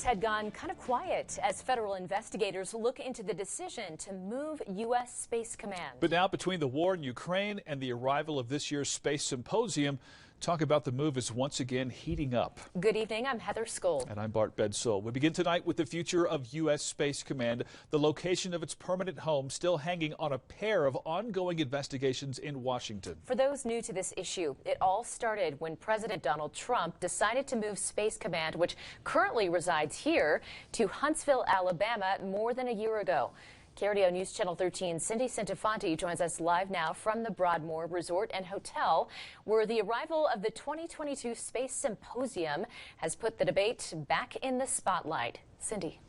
Had gone kind of quiet as federal investigators look into the decision to move U.S. Space Command. But now, between the war in Ukraine and the arrival of this year's Space Symposium, talk about the move is once again heating up. Good evening, I'm Heather Skold. And I'm Bart Bedsole. We begin tonight with the future of U.S. Space Command, the location of its permanent home still hanging on a pair of ongoing investigations in Washington. For those new to this issue, it all started when President Donald Trump decided to move Space Command, which currently resides here, to Huntsville, Alabama, more than a year ago. KRDO News Channel 13's Cindy Santafanti joins us live now from the Broadmoor Resort and Hotel, where the arrival of the 2022 Space Symposium has put the debate back in the spotlight. Cindy.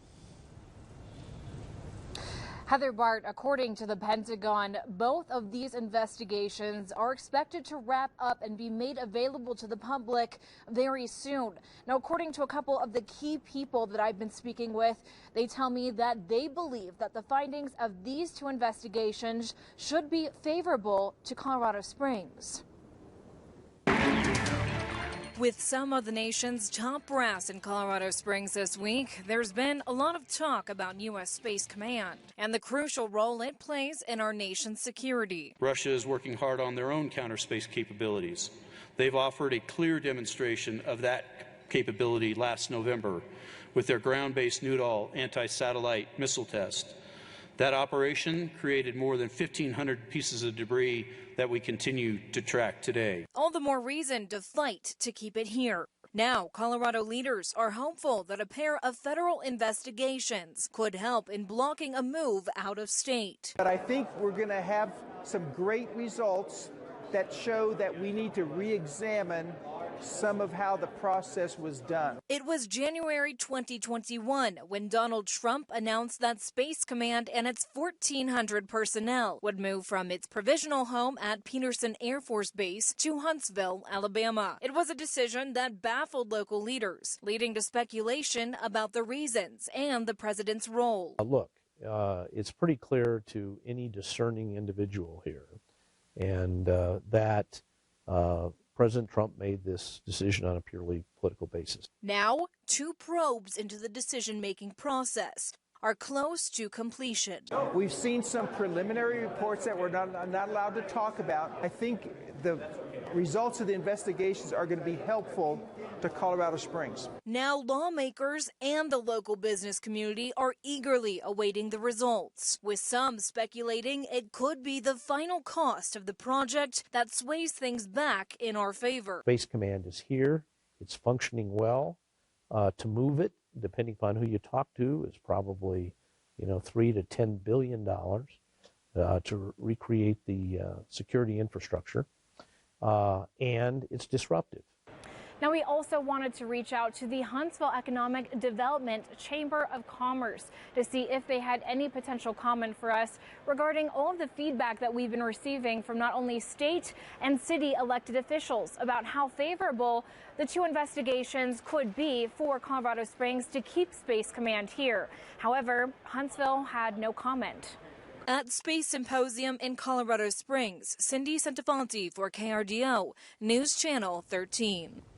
Heather, Bart, according to the Pentagon, both of these investigations are expected to wrap up and be made available to the public very soon. Now, according to a couple of the key people that I've been speaking with, they tell me that they believe that the findings of these two investigations should be favorable to Colorado Springs. With some of the nation's top brass in Colorado Springs this week, there's been a lot of talk about U.S. Space Command and the crucial role it plays in our nation's security. Russia is working hard on their own counter-space capabilities. They've offered a clear demonstration of that capability last November with their ground-based Noodle anti-satellite missile test. That operation created more than 1,500 pieces of debris that we continue to track today. All the more reason to fight to keep it here. Now, Colorado leaders are hopeful that a pair of federal investigations could help in blocking a move out of state. But I think we're going to have some great results that show that we need to re-examine some of how the process was done. It was January 2021 when Donald Trump announced that Space Command and its 1,400 personnel would move from its provisional home at Peterson Air Force Base to Huntsville, Alabama. It was a decision that baffled local leaders, leading to speculation about the reasons and the president's role. Look, it's pretty clear to any discerning individual here, and that President Trump made this decision on a purely political basis. Now, two probes into the decision-making process are close to completion. We've seen some preliminary reports that we're not allowed to talk about. I think the results of the investigations are going to be helpful to Colorado Springs. Now lawmakers and the local business community are eagerly awaiting the results, with some speculating it could be the final cost of the project that sways things back in our favor. Space Command is here. It's functioning well. To move it, depending upon who you talk to, is probably, $3 to $10 billion to recreate the security infrastructure, and it's disruptive. Now, we also wanted to reach out to the Huntsville Economic Development Chamber of Commerce to see if they had any potential comment for us regarding all of the feedback that we've been receiving from not only state and city elected officials about how favorable the two investigations could be for Colorado Springs to keep Space Command here. However, Huntsville had no comment. At Space Symposium in Colorado Springs, Cindy Santafanti for KRDO News Channel 13.